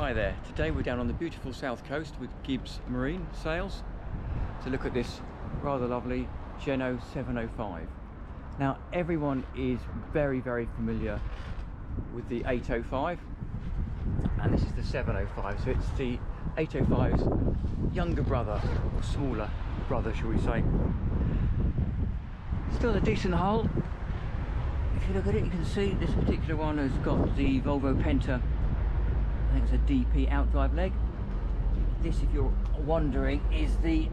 Hi there, today we're down on the beautiful south coast with Gibbs Marine Sales to look at this rather lovely Geno 705. Now everyone is very familiar with the 805 and this is the 705, so it's the 805's younger brother, or smaller brother shall we say. Still a decent hull. If you look at it you can see this particular one has got the Volvo Penta, I think it's a DP outdrive leg. This, if you're wondering, is the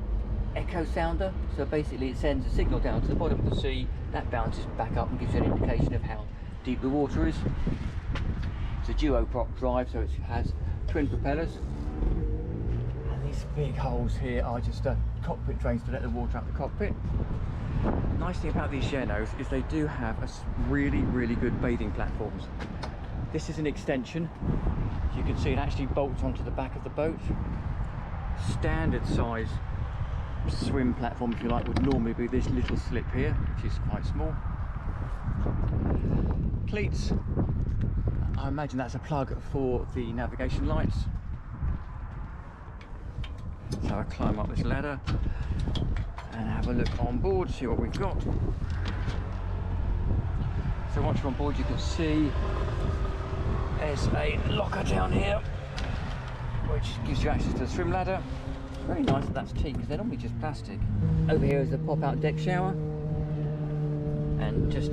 echo sounder. So basically it sends a signal down to the bottom of the sea, that bounces back up and gives you an indication of how deep the water is. It's a duo prop drive, so it has twin propellers. And these big holes here are just cockpit drains to let the water out the cockpit. Nice thing about these Genos is they do have really good bathing platforms. This is an extension. As you can see, it actually bolts onto the back of the boat. Standard size swim platform, if you like, would normally be this little slip here, which is quite small. Cleats, I imagine that's a plug for the navigation lights. So I climb up this ladder and have a look on board, see what we've got. So once you're on board you can see there's a locker down here which gives you access to the swim ladder. Very nice that that's teak because they're normally just plastic. Over here is the pop-out deck shower, and just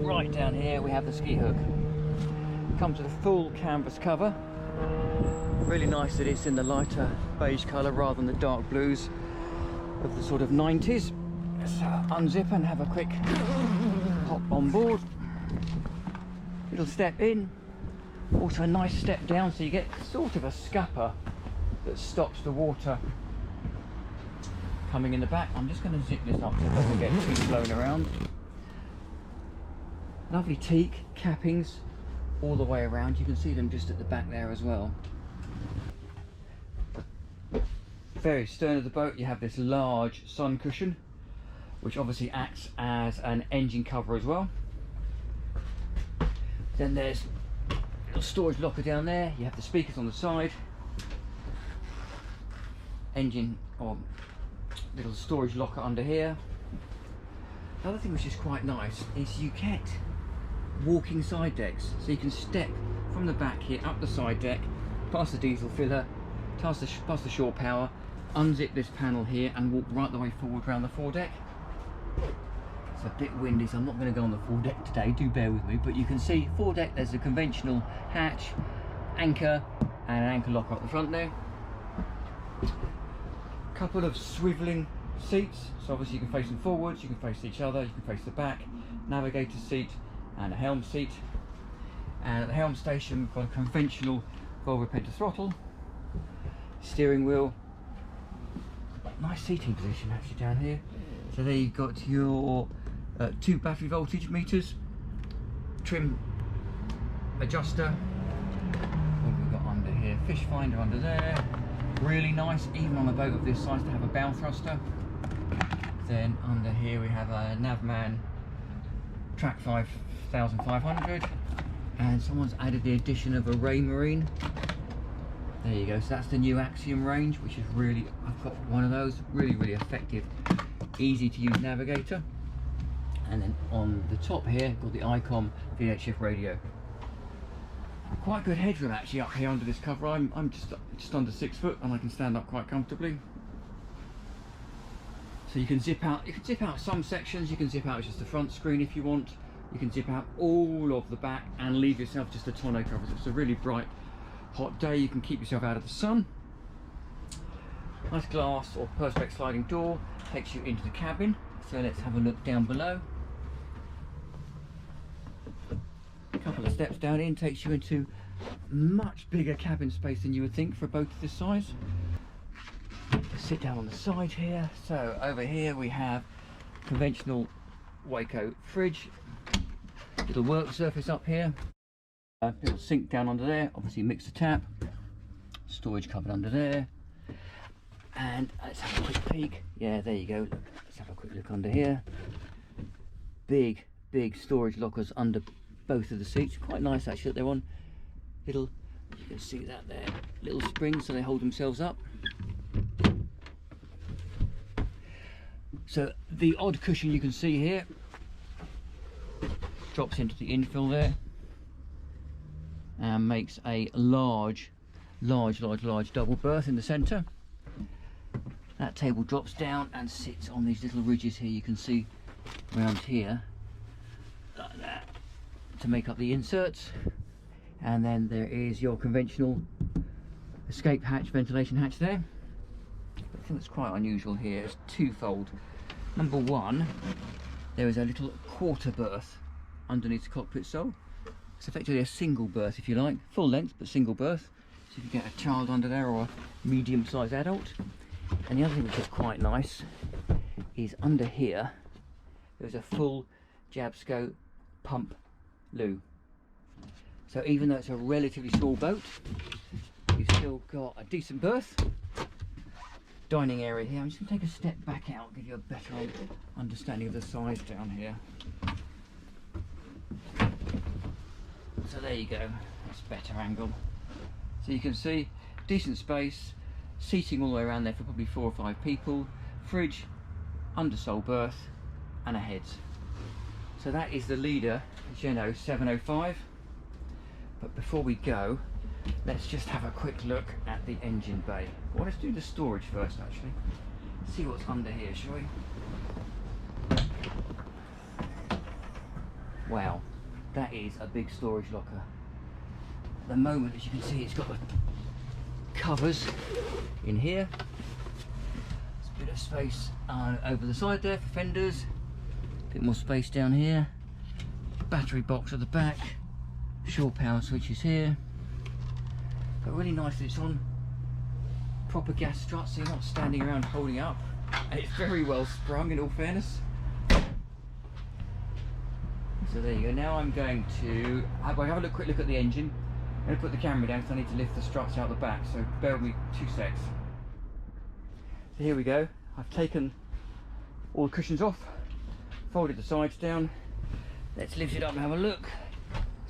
right down here we have the ski hook. Comes with a full canvas cover. Really nice that it's in the lighter beige colour rather than the dark blues of the sort of 90s. Let's unzip and have a quick hop on board. Little step in, also a nice step down, so you get sort of a scupper that stops the water coming in the back. I'm just going to zip this up so it doesn't get too blown around. Lovely teak cappings all the way around. You can see them just at the back there as well. Very stern of the boat you have this large sun cushion, which obviously acts as an engine cover as well. Then there's a little storage locker down there. You have the speakers on the side, engine or little storage locker under here. The other thing which is quite nice is you get walking side decks, so you can step from the back here up the side deck, past the diesel filler, past the shore power, unzip this panel here and walk right the way forward around the foredeck. It's a bit windy, so I'm not going to go on the foredeck today, do bear with me, but you can see foredeck, there's a conventional hatch, anchor and an anchor locker up the front there. Couple of swivelling seats, so obviously you can face them forwards, you can face each other, you can face the back, navigator seat and a helm seat. And at the helm station we've got a conventional Volvo Penta throttle, steering wheel. Nice seating position actually down here. So there you've got your 2 battery voltage meters, trim adjuster. What have we got under here? Fish finder under there. Really nice, even on a boat of this size, to have a bow thruster. Then under here we have a Navman Track 5500, and someone's added the addition of a Ray Marine. There you go, so that's the new Axiom range, which is really, I've got one of those, really effective, easy to use navigator. And then on the top here, got the ICOM VHF radio. Quite good headroom actually up here under this cover. I'm just under 6 foot and I can stand up quite comfortably. So you can zip out some sections, you can zip out just the front screen if you want. You can zip out all of the back and leave yourself just a tonneau cover. So it's a really bright hot day, you can keep yourself out of the sun. Nice glass or perspex sliding door takes you into the cabin. So let's have a look down below. A couple of steps down in takes you into much bigger cabin space than you would think for a boat of this size. Sit down on the side here. So over here we have conventional Waco fridge, little work surface up here. Little sink down under there, obviously mixer tap, storage cupboard under there, and let's have a quick peek. Yeah, there you go. Let's have a quick look under here. Big storage lockers under both of the seats. Quite nice actually that they're on little You can see that there, little springs so they hold themselves up. So the odd cushion you can see here drops into the infill there and makes a large double berth in the centre. That table drops down and sits on these little ridges here. You can see around here like that to make up the inserts, and then there is your conventional escape hatch, ventilation hatch there. The thing that's quite unusual here is twofold. Number one, there is a little quarter berth underneath the cockpit sole. It's effectively a single berth, if you like, full length but single berth, so you can get a child under there or a medium-sized adult. And the other thing which is quite nice is under here there's a full Jabsco pump loo. So even though it's a relatively small boat, you've still got a decent berth. Dining area here. I'm just going to take a step back out, give you a better understanding of the size down here. So there you go, that's a better angle. So you can see decent space, seating all the way around there for probably 4 or 5 people, fridge, undersole berth and a heads. So that is the Leader Geno 705. But before we go, let's just have a quick look at the engine bay. Well, let's do the storage first actually. See what's under here, shall we? Wow, that is a big storage locker. At the moment, as you can see, it's got the covers in here. There's a bit of space over the side there for fenders. A bit more space down here. Battery box at the back. Shore power switches here. But really nice that it's on proper gas struts, so you're not standing around holding it up. And it's very well sprung, in all fairness. So there you go. Now I'm going to have a quick look at the engine. I'm going to put the camera down because I need to lift the struts out the back, so bear with me 2 secs. So here we go. I've taken all the cushions off, folded the sides down. Let's lift it up and have a look.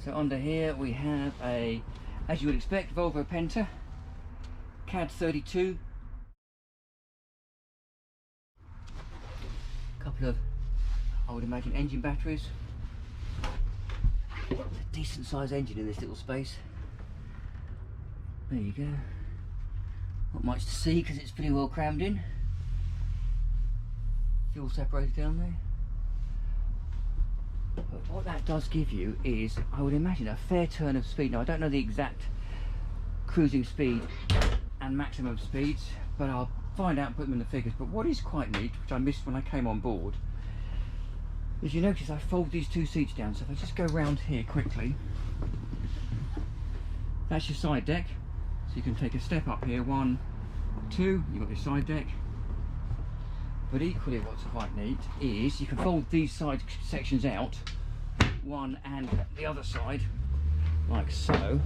So under here we have a, as you would expect, Volvo Penta KAD32. A couple of, I would imagine, engine batteries. It's a decent sized engine in this little space. There you go. Not much to see because it's pretty well crammed in. Fuel separator down there. But what that does give you is, I would imagine, a fair turn of speed. Now I don't know the exact cruising speed and maximum speeds, but I'll find out and put them in the figures. But what is quite neat, which I missed when I came on board, is you notice I fold these 2 seats down. So if I just go round here quickly, that's your side deck. So you can take a step up here, 1, 2, you've got your side deck. But equally what's quite neat is you can fold these side sections out, one and the other side, like so.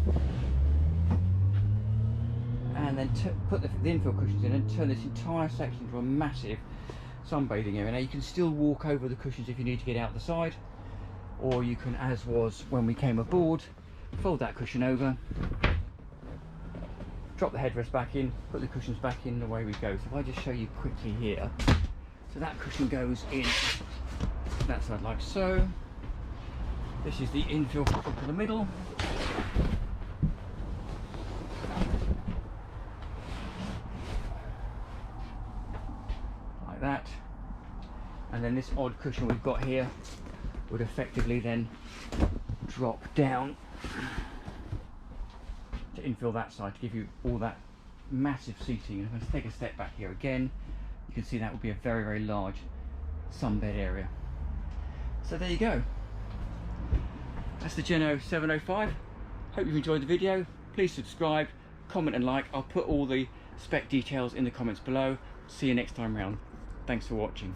And then put the infill cushions in and turn this entire section into a massive sunbathing area. Now you can still walk over the cushions if you need to get out the side, or you can, as was when we came aboard, fold that cushion over, drop the headrest back in, put the cushions back in, and away we go. So if I just show you quickly here, so that cushion goes in that side like so. This is the infill cushion for the middle. Like that. And then this odd cushion we've got here would effectively then drop down to infill that side to give you all that massive seating. And if I take a step back here again, you can see that would be a very, very large sunbed area. So there you go. That's the Geno 705. Hope you've enjoyed the video. Please subscribe, comment and like. I'll put all the spec details in the comments below. See you next time round. Thanks for watching.